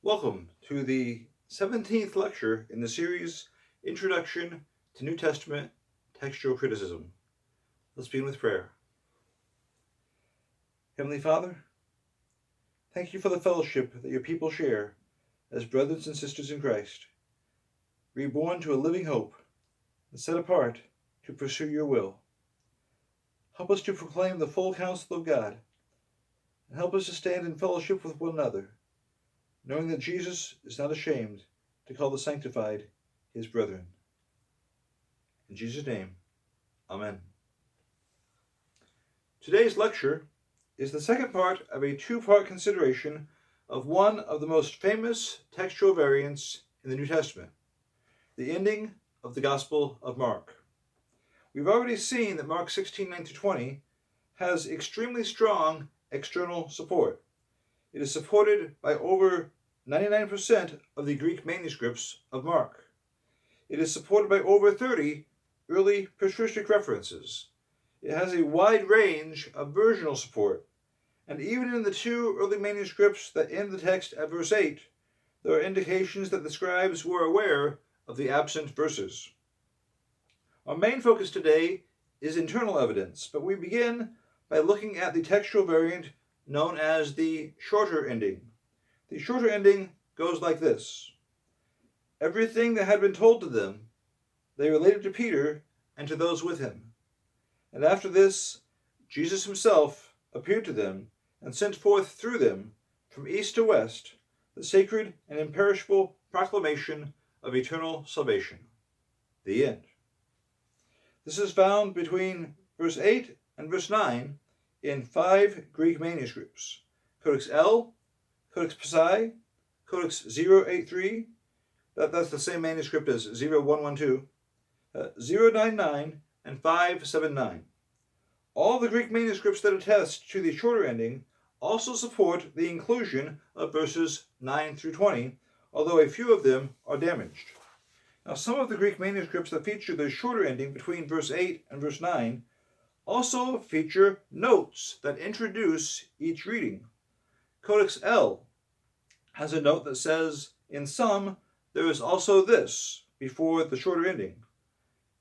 Welcome to the 17th lecture in the series Introduction to New Testament Textual Criticism. Let's begin with prayer. Heavenly Father, thank you for the fellowship that your people share as brothers and sisters in Christ, reborn to a living hope and set apart to pursue your will. Help us to proclaim the full counsel of God, and help us to stand in fellowship with one another, knowing that Jesus is not ashamed to call the sanctified his brethren. In Jesus' name, Amen. Today's lecture is the second part of a two-part consideration of one of the most famous textual variants in the New Testament, the ending of the Gospel of Mark. We've already seen that Mark 16:9-20 has extremely strong external support. It is supported by over 99% of the Greek manuscripts of Mark. It is supported by over 30 early patristic references. It has a wide range of versional support, and even in the two early manuscripts that end the text at verse 8, there are indications that the scribes were aware of the absent verses. Our main focus today is internal evidence, but we begin by looking at the textual variant known as the shorter ending. The shorter ending goes like this. Everything that had been told to them, they related to Peter and to those with him. And after this, Jesus himself appeared to them and sent forth through them, from east to west, the sacred and imperishable proclamation of eternal salvation. The end. This is found between verse 8 and verse 9 in 5 Greek manuscripts: Codex L, Codex Psi, Codex 083, that's the same manuscript as 0112, 099, and 579. All the Greek manuscripts that attest to the shorter ending also support the inclusion of verses 9-20, although a few of them are damaged. Now, some of the Greek manuscripts that feature the shorter ending between verse 8 and verse 9 also feature notes that introduce each reading. Codex L has a note that says, in some, there is also this, before the shorter ending.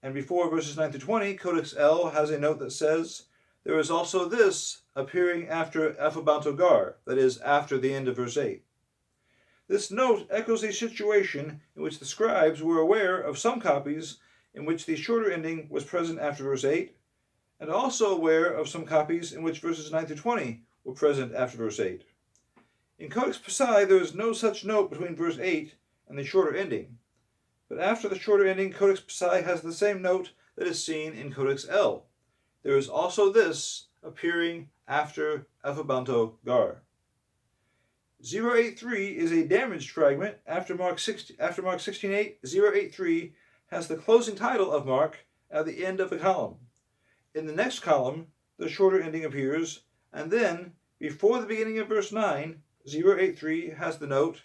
And before verses 9-20, Codex L has a note that says, there is also this appearing after ephabantogar, that is, after the end of verse 8. This note echoes a situation in which the scribes were aware of some copies in which the shorter ending was present after verse 8, and also aware of some copies in which verses 9-20 were present after verse 8. In Codex Psi, there is no such note between verse 8 and the shorter ending, but after the shorter ending, Codex Psi has the same note that is seen in Codex L. There is also this appearing after ephabantogar. 083 is a damaged fragment after Mark 16:8. 083 has the closing title of Mark at the end of the column. In the next column, the shorter ending appears, and then, before the beginning of verse 9, 083 has the note,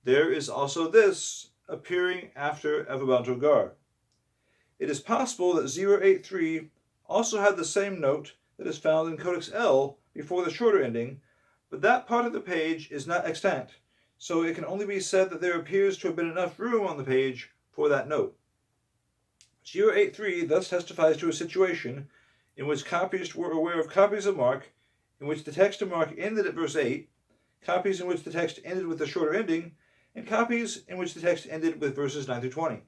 there is also this appearing after ephabantogar. It is possible that 083 also had the same note that is found in Codex L before the shorter ending, but that part of the page is not extant, so it can only be said that there appears to have been enough room on the page for that note. 083 thus testifies to a situation in which copyists were aware of copies of Mark in which the text of Mark ended at verse 8, copies in which the text ended with the shorter ending, and copies in which the text ended with verses 9-20.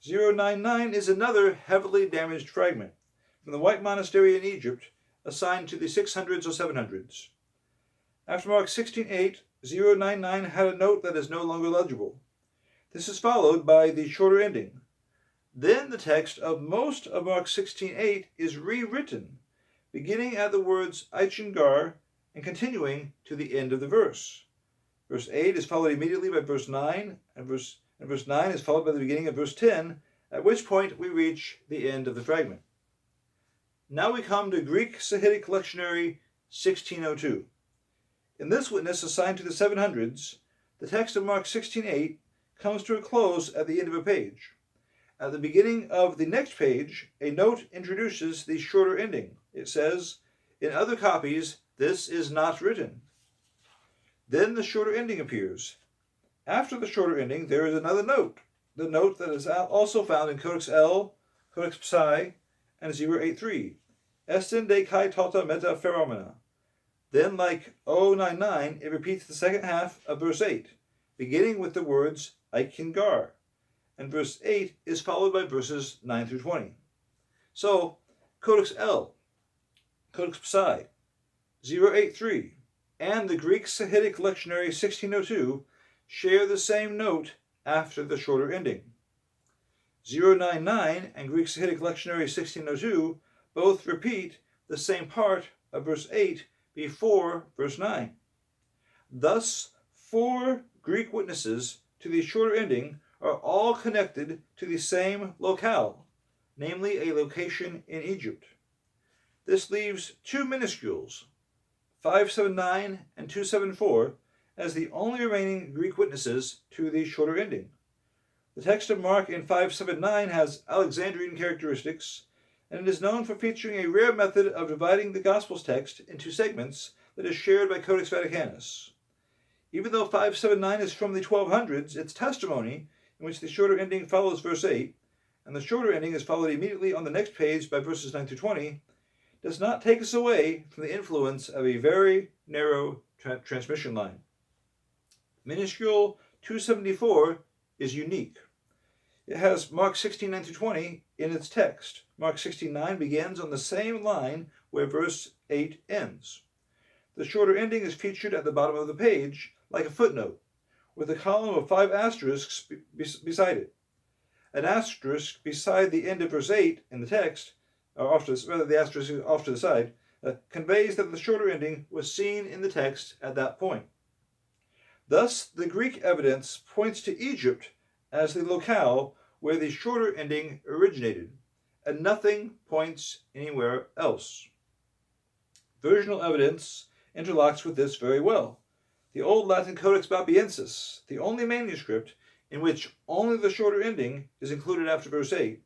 099 is another heavily damaged fragment from the White Monastery in Egypt, assigned to the 600s or 700s. After Mark 16:8, 099 had a note that is no longer legible. This is followed by the shorter ending. Then the text of most of Mark 16:8 is rewritten, beginning at the words Eichengar and continuing to the end of the verse. Verse 8 is followed immediately by verse 9, and verse 9 is followed by the beginning of verse 10, at which point we reach the end of the fragment. Now we come to Greek Sahidic Lectionary 1602. In this witness assigned to the 700s, the text of Mark 16:8 comes to a close at the end of a page. At the beginning of the next page, a note introduces the shorter ending. It says, in other copies, this is not written. Then the shorter ending appears. After the shorter ending, there is another note, the note that is also found in Codex L, Codex Psi, and 083. Esten de kai tota meta phenomena. Then, like 099, it repeats the second half of verse 8, beginning with the words Eikengar, and verse 8 is followed by verses 9 through 20. So, Codex L, Codex Psi, 083, and the Greek Sahidic Lectionary 1602 share the same note after the shorter ending. 099 and Greek Sahidic Lectionary 1602 both repeat the same part of verse 8 before verse 9. Thus, 4 Greek witnesses to the shorter ending are all connected to the same locale, namely a location in Egypt. This leaves 2 minuscules, 579 and 274, as the only remaining Greek witnesses to the shorter ending. The text of Mark in 579 has Alexandrian characteristics, and it is known for featuring a rare method of dividing the Gospels text into segments that is shared by Codex Vaticanus. Even though 579 is from the 1200s, its testimony, in which the shorter ending follows verse 8, and the shorter ending is followed immediately on the next page by verses 9 through 20, does not take us away from the influence of a very narrow transmission line. Minuscule 274 is unique. It has Mark 16:9 through 20 in its text. Mark 16:9 begins on the same line where verse 8 ends. The shorter ending is featured at the bottom of the page like a footnote, with a column of 5 asterisks beside it. An asterisk beside the end of verse 8 in the text, or the asterisk off to the side, conveys that the shorter ending was seen in the text at that point. Thus, the Greek evidence points to Egypt as the locale where the shorter ending originated, and nothing points anywhere else. Versional evidence interlocks with this very well. The Old Latin Codex Bobbiensis, the only manuscript in which only the shorter ending is included after verse 8,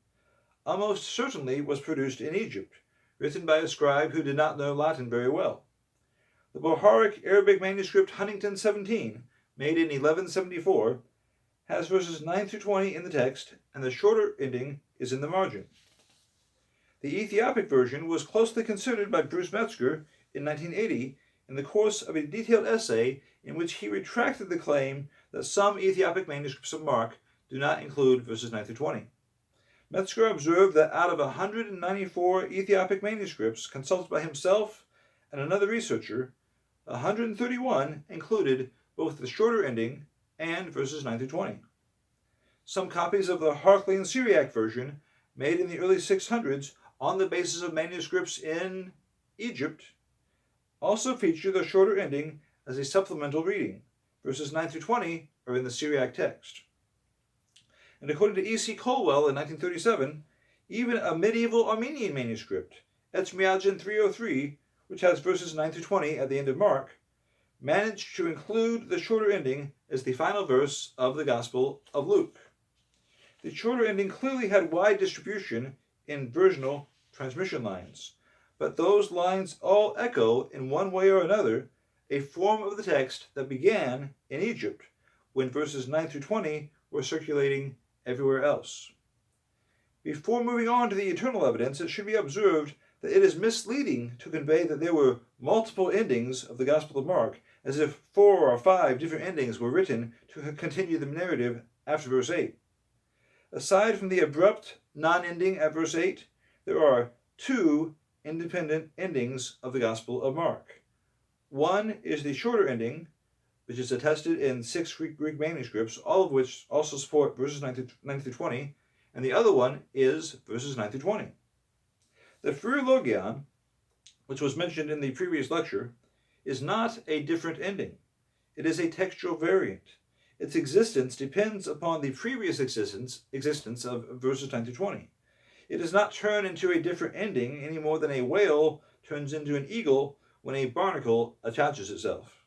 almost certainly was produced in Egypt, written by a scribe who did not know Latin very well. The Boharic Arabic manuscript Huntington 17, made in 1174, has verses 9 through 20 in the text, and the shorter ending is in the margin. The Ethiopic version was closely considered by Bruce Metzger in 1980 in the course of a detailed essay in which he retracted the claim that some Ethiopic manuscripts of Mark do not include verses 9 through 20. Metzger observed that out of 194 Ethiopic manuscripts consulted by himself and another researcher, 131 included both the shorter ending and verses 9 through 20. Some copies of the Harklian Syriac version, made in the early 600s on the basis of manuscripts in Egypt, also feature the shorter ending as a supplemental reading. Verses 9 through 20 are in the Syriac text. And according to E.C. Colwell in 1937, even a medieval Armenian manuscript, Etzmiagen 303, which has verses 9 through 20 at the end of Mark, managed to include the shorter ending as the final verse of the Gospel of Luke. The shorter ending clearly had wide distribution in versional transmission lines, but those lines all echo, in one way or another, a form of the text that began in Egypt, when verses 9 through 20 were circulating everywhere else. Before moving on to the eternal evidence, it should be observed that it is misleading to convey that there were multiple endings of the Gospel of Mark, as if 4 or 5 different endings were written to continue the narrative after verse 8. Aside from the abrupt non-ending at verse 8, there are 2 independent endings of the Gospel of Mark. One is the shorter ending, which is attested in 6 Greek manuscripts, all of which also support verses 9 through 20, and the other one is verses 9 through 20. The Philologion, which was mentioned in the previous lecture, is not a different ending. It is a textual variant. Its existence depends upon the previous existence of verses 9 through 20. It does not turn into a different ending any more than a whale turns into an eagle when a barnacle attaches itself.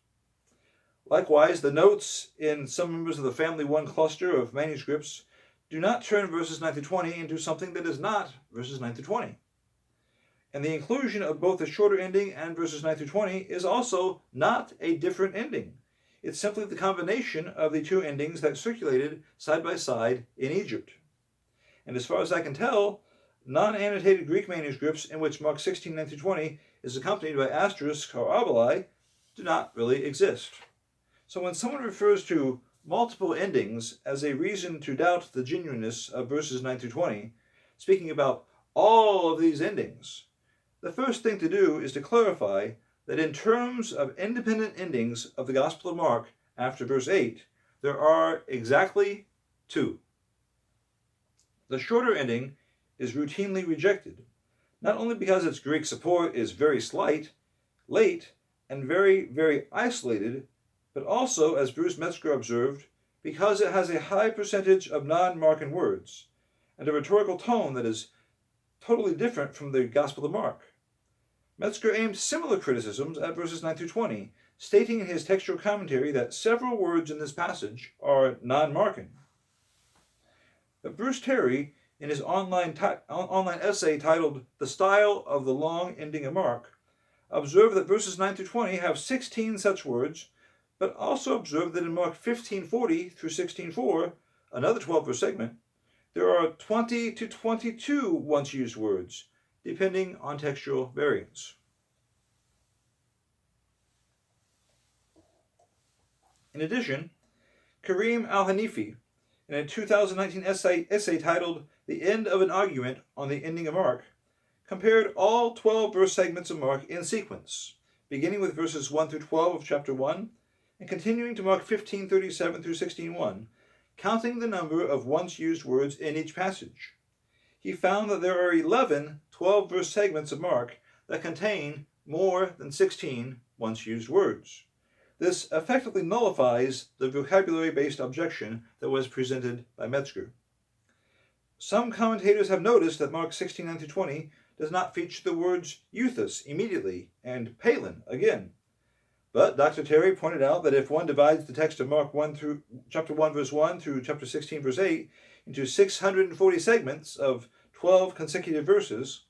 Likewise, the notes in some members of the Family 1 cluster of manuscripts do not turn verses 9 through 20 into something that is not verses 9 through 20. And the inclusion of both the shorter ending and verses 9 through 20 is also not a different ending. It's simply the combination of the two endings that circulated side by side in Egypt. And as far as I can tell, non-annotated Greek manuscripts in which Mark 16:9-20 is accompanied by asterisks or obeli do not really exist. So when someone refers to multiple endings as a reason to doubt the genuineness of verses 9-20, speaking about all of these endings, the first thing to do is to clarify that in terms of independent endings of the Gospel of Mark after verse 8, there are exactly two. The shorter ending is routinely rejected, not only because its Greek support is very slight, late, and very, very isolated, but also, as Bruce Metzger observed, because it has a high percentage of non-Markan words, and a rhetorical tone that is totally different from the Gospel of Mark. Metzger aimed similar criticisms at verses 9-20, stating in his textual commentary that several words in this passage are non-Markan. But Bruce Terry, in his online essay titled The Style of the Long Ending of Mark, observed that verses 9-20 have 16 such words, but also observed that in Mark 15:40 through 16:4, another 12-verse segment, there are 20 to 22 once-used words, depending on textual variants. In addition, Karim al-Hanifi, in a 2019 essay titled The End of an Argument on the Ending of Mark, compared all 12-verse segments of Mark in sequence, beginning with verses 1-12 of chapter 1, and continuing to Mark 15:37 through 16:1, counting the number of once-used words in each passage. He found that there are 11 12-verse segments of Mark that contain more than 16 once-used words. This effectively nullifies the vocabulary-based objection that was presented by Metzger. Some commentators have noticed that Mark 16:9-20 does not feature the words euthus immediately and palin again. But Dr. Terry pointed out that if one divides the text of Mark chapter 1 verse 1 through chapter 16 verse 8 into 640 segments of 12 consecutive verses,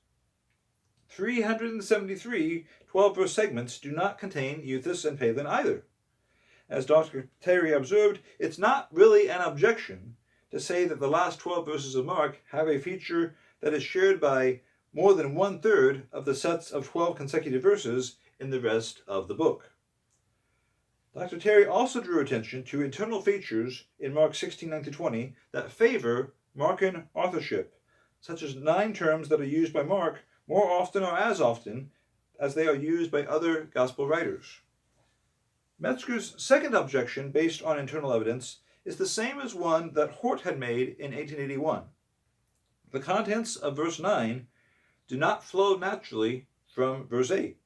373 12-verse segments do not contain euthus and palin either. As Dr. Terry observed, it's not really an objection to say that the last 12 verses of Mark have a feature that is shared by more than 1/3 of the sets of 12 consecutive verses in the rest of the book. Dr. Terry also drew attention to internal features in Mark 16:9-20 that favor Markan authorship, such as 9 terms that are used by Mark more often or as often as they are used by other gospel writers. Metzger's second objection, based on internal evidence, is the same as one that Hort had made in 1881. The contents of verse 9 do not flow naturally from verse 8.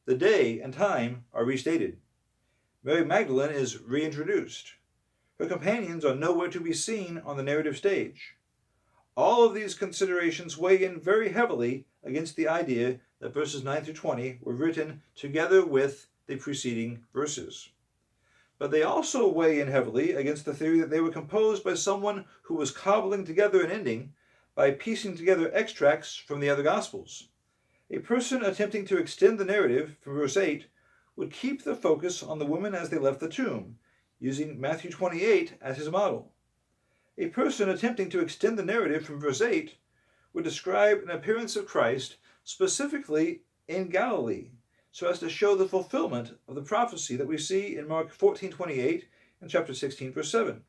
The day and time are restated. Mary Magdalene is reintroduced. Her companions are nowhere to be seen on the narrative stage. All of these considerations weigh in very heavily against the idea that verses 9-20 were written together with the preceding verses. But they also weigh in heavily against the theory that they were composed by someone who was cobbling together an ending by piecing together extracts from the other Gospels. A person attempting to extend the narrative from verse 8 would keep the focus on the women as they left the tomb, using Matthew 28 as his model. A person attempting to extend the narrative from verse 8 would describe an appearance of Christ specifically in Galilee, so as to show the fulfillment of the prophecy that we see in Mark 14:28 and chapter 16, verse 7.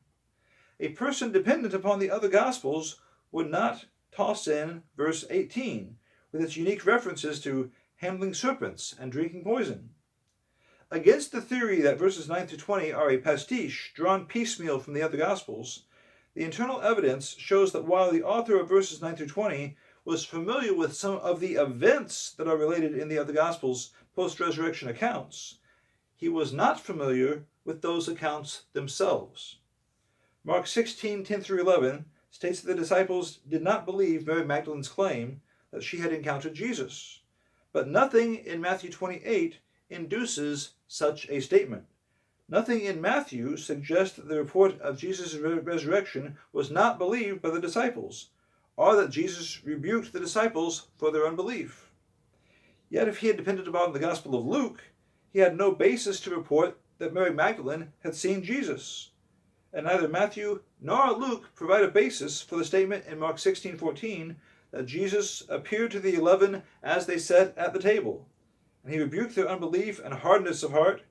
A person dependent upon the other Gospels would not toss in verse 18, with its unique references to handling serpents and drinking poison. Against the theory that verses 9-20 are a pastiche drawn piecemeal from the other Gospels, the internal evidence shows that while the author of verses 9-20 was familiar with some of the events that are related in the other Gospels' post-resurrection accounts, he was not familiar with those accounts themselves. Mark 16:10-11 states that the disciples did not believe Mary Magdalene's claim that she had encountered Jesus, but nothing in Matthew 28 induces such a statement. Nothing in Matthew suggests that the report of Jesus' resurrection was not believed by the disciples, or that Jesus rebuked the disciples for their unbelief. Yet if he had depended upon the Gospel of Luke, he had no basis to report that Mary Magdalene had seen Jesus, and neither Matthew nor Luke provide a basis for the statement in Mark 16:14 that Jesus appeared to the 11 as they sat at the table, and he rebuked their unbelief and hardness of heart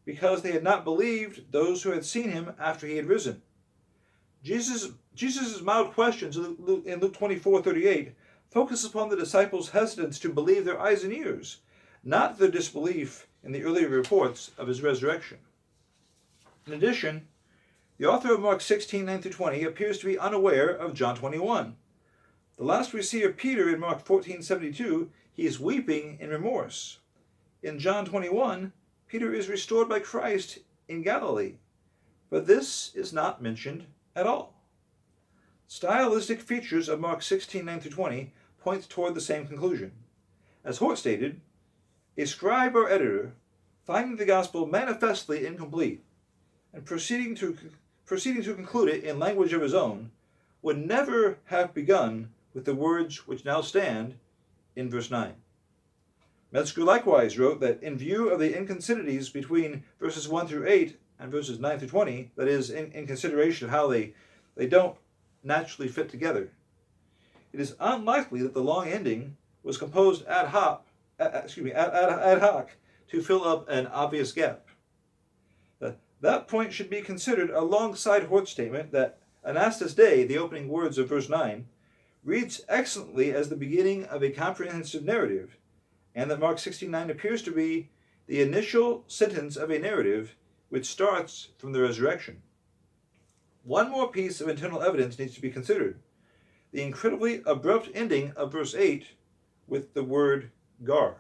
because they had not believed those who had seen him after he had risen. Jesus' mild questions in Luke 24:38 focus upon the disciples' hesitance to believe their eyes and ears, not their disbelief in the earlier reports of his resurrection. In addition, the author of Mark 16:9-20 appears to be unaware of John 21. The last we see of Peter in Mark 14:72, he is weeping in remorse. In John 21, Peter is restored by Christ in Galilee, but this is not mentioned at all. Stylistic features of Mark 16:9-20 point toward the same conclusion. As Hort stated, a scribe or editor, finding the gospel manifestly incomplete and proceeding to conclude it in language of his own, would never have begun with the words which now stand in verse 9. Metzger likewise wrote that in view of the inconsistencies between verses 1 through 8 and verses 9 through 20, that is, in consideration of how they don't naturally fit together, it is unlikely that the long ending was composed ad hoc to fill up an obvious gap. That point should be considered alongside Hort's statement that Anastas Dei, the opening words of verse 9, reads excellently as the beginning of a comprehensive narrative, and that Mark 16:9 appears to be the initial sentence of a narrative which starts from the resurrection. One more piece of internal evidence needs to be considered: the incredibly abrupt ending of verse 8 with the word gar.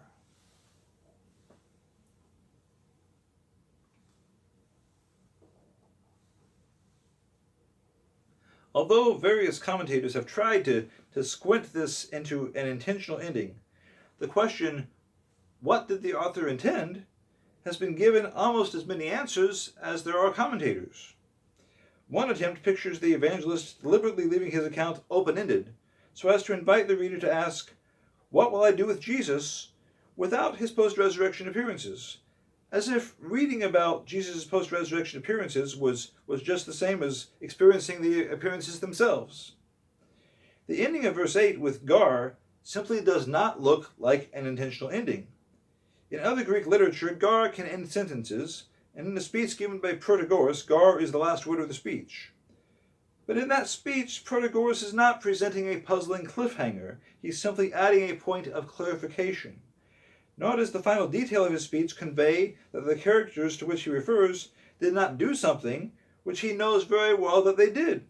Although various commentators have tried to squint this into an intentional ending, the question, what did the author intend, has been given almost as many answers as there are commentators. One attempt pictures the evangelist deliberately leaving his account open-ended, so as to invite the reader to ask, what will I do with Jesus without his post-resurrection appearances? As if reading about Jesus' post-resurrection appearances was just the same as experiencing the appearances themselves. The ending of verse 8 with gar simply does not look like an intentional ending. In other Greek literature, gar can end sentences, and in the speech given by Protagoras, gar is the last word of the speech. But in that speech, Protagoras is not presenting a puzzling cliffhanger. He's simply adding a point of clarification. Nor does the final detail of his speech convey that the characters to which he refers did not do something which he knows very well that they did.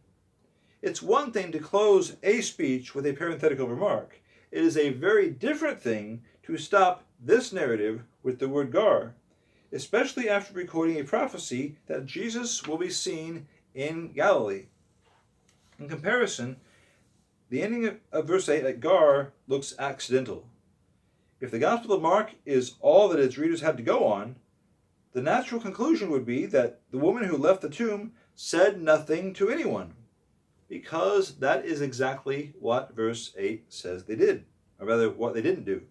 It's one thing to close a speech with a parenthetical remark. It is a very different thing to stop this narrative with the word gar, especially after recording a prophecy that Jesus will be seen in Galilee. In comparison, the ending of verse 8 at gar looks accidental. If the Gospel of Mark is all that its readers had to go on, the natural conclusion would be that the woman who left the tomb said nothing to anyone, because that is exactly what verse 8 says they did, or rather what they didn't do.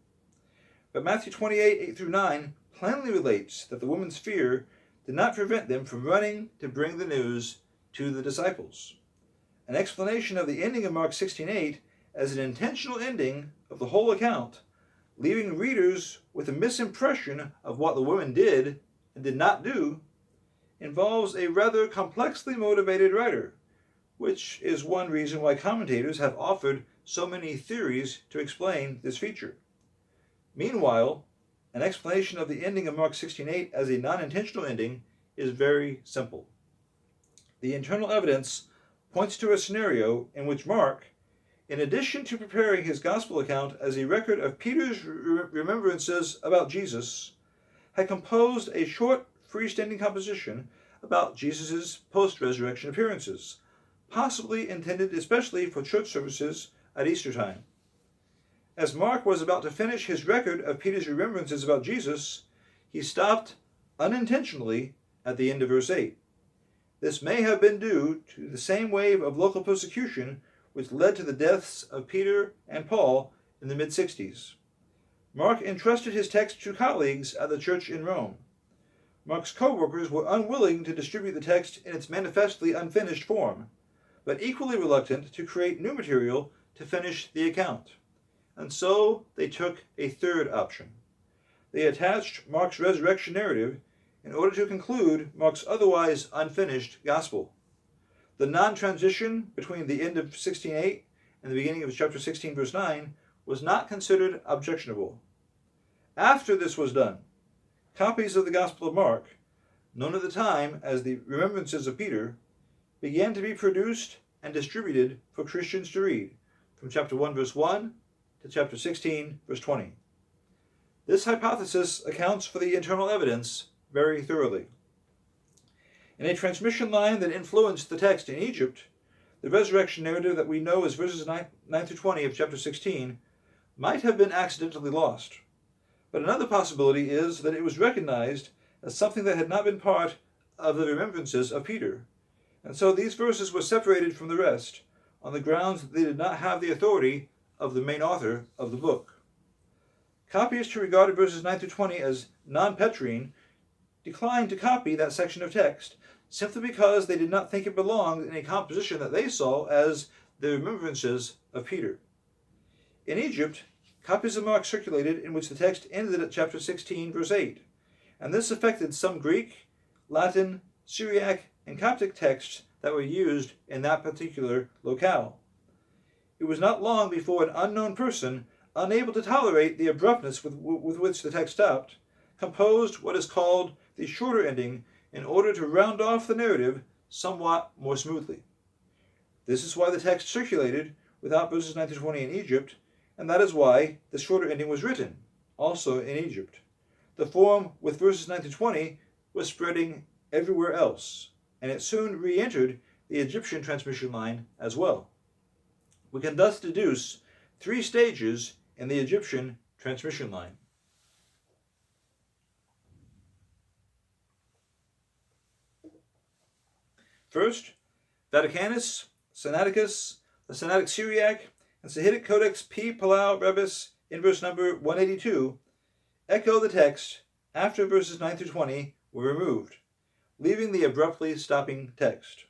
But Matthew 28:8-9 plainly relates that the woman's fear did not prevent them from running to bring the news to the disciples. An explanation of the ending of Mark 16:8 as an intentional ending of the whole account, leaving readers with a misimpression of what the woman did and did not do, involves a rather complexly motivated writer, which is one reason why commentators have offered so many theories to explain this feature. Meanwhile, an explanation of the ending of Mark 16:8 as a non-intentional ending is very simple. The internal evidence points to a scenario in which Mark, in addition to preparing his gospel account as a record of Peter's remembrances about Jesus, had composed a short freestanding composition about Jesus' post-resurrection appearances, possibly intended especially for church services at Easter time. As Mark was about to finish his record of Peter's remembrances about Jesus, he stopped unintentionally at the end of verse 8. This may have been due to the same wave of local persecution which led to the deaths of Peter and Paul in the mid-60s. Mark entrusted his text to colleagues at the church in Rome. Mark's co-workers were unwilling to distribute the text in its manifestly unfinished form, but equally reluctant to create new material to finish the account. And so they took a third option. They attached Mark's resurrection narrative in order to conclude Mark's otherwise unfinished gospel. The non-transition between the end of 16:8 and the beginning of chapter 16, verse 9, was not considered objectionable. After this was done, copies of the Gospel of Mark, known at the time as the Remembrances of Peter, began to be produced and distributed for Christians to read, from chapter 1, verse 1 to chapter 16, verse 20. This hypothesis accounts for the internal evidence very thoroughly. In a transmission line that influenced the text in Egypt, the resurrection narrative that we know as verses 9 through 20 of chapter 16 might have been accidentally lost. But another possibility is that it was recognized as something that had not been part of the remembrances of Peter, and so these verses were separated from the rest on the grounds that they did not have the authority of the main author of the book. Copyists who regarded verses 9 through 20 as non-Petrine declined to copy that section of text simply because they did not think it belonged in a composition that they saw as the remembrances of Peter. In Egypt, copies of Mark circulated in which the text ended at chapter 16, verse 8, and this affected some Greek, Latin, Syriac, and Coptic texts that were used in that particular locale. It was not long before an unknown person, unable to tolerate the abruptness with which the text stopped, composed what is called the shorter ending in order to round off the narrative somewhat more smoothly. This is why the text circulated without verses 9 through 20 in Egypt, and that is why the shorter ending was written, also in Egypt. The form with verses 9 through 20 was spreading everywhere else, and it soon re-entered the Egyptian transmission line as well. We can thus deduce 3 stages in the Egyptian transmission line. First, Vaticanus, Sinaiticus, the Sinaitic Syriac, and Sahidic Codex P. Palau Rebus in verse number 182 echo the text after verses 9 through 20 were removed, leaving the abruptly stopping text.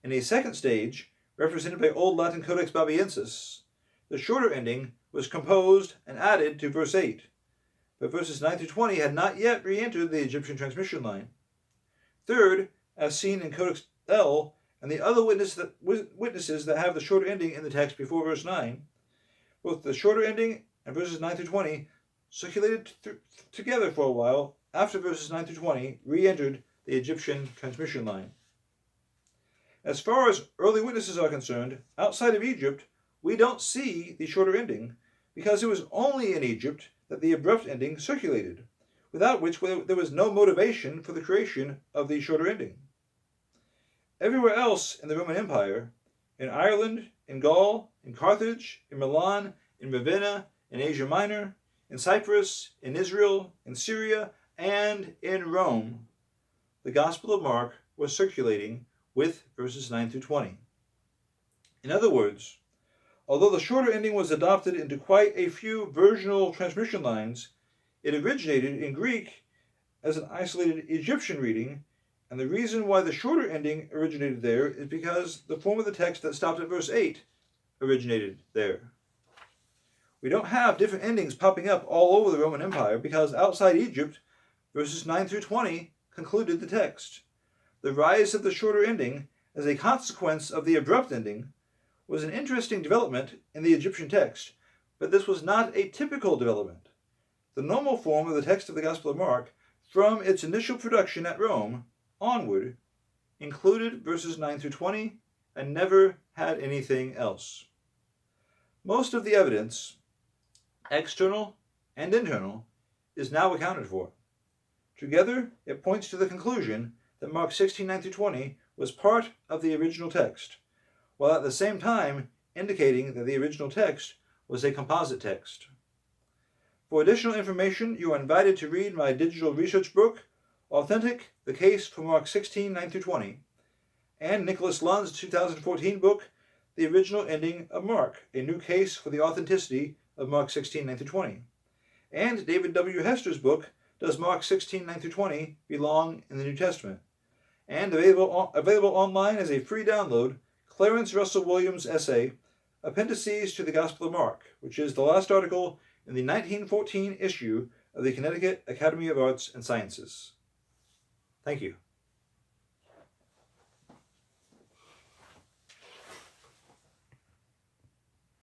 In a second stage, represented by Old Latin Codex Bobbiensis, the shorter ending was composed and added to verse 8, but verses 9 through 20 had not yet re-entered the Egyptian transmission line. Third, as seen in Codex L and the other witnesses that have the shorter ending in the text before verse 9, both the shorter ending and verses 9 through 20 circulated together for a while after verses 9 through 20 re-entered the Egyptian transmission line. As far as early witnesses are concerned, outside of Egypt, we don't see the shorter ending because it was only in Egypt that the abrupt ending circulated, without which there was no motivation for the creation of the shorter ending. Everywhere else in the Roman Empire, in Ireland, in Gaul, in Carthage, in Milan, in Ravenna, in Asia Minor, in Cyprus, in Israel, in Syria, and in Rome, the Gospel of Mark was circulating with verses 9 through 20. In other words, although the shorter ending was adopted into quite a few versional transmission lines, it originated in Greek as an isolated Egyptian reading, and the reason why the shorter ending originated there is because the form of the text that stopped at verse 8 originated there. We don't have different endings popping up all over the Roman Empire because outside Egypt, verses 9 through 20 concluded the text. The rise of the shorter ending as a consequence of the abrupt ending was an interesting development in the Egyptian text, but this was not a typical development. The normal form of the text of the Gospel of Mark, from its initial production at Rome onward, included verses 9 through 20 and never had anything else. Most of the evidence, external and internal, is now accounted for. Together, it points to the conclusion that Mark 16, 9 through 20 was part of the original text, while at the same time indicating that the original text was a composite text. For additional information, you are invited to read my digital research book, Authentic, The Case for Mark 16, 9 through 20, and Nicholas Lund's 2014 book, The Original Ending of Mark, A New Case for the Authenticity of Mark 16, 9 through 20, and David W. Hester's book, Does Mark 16:9-20 belong in the New Testament? And available online as a free download, Clarence Russell Williams' essay, Appendices to the Gospel of Mark, which is the last article in the 1914 issue of the Connecticut Academy of Arts and Sciences. Thank you.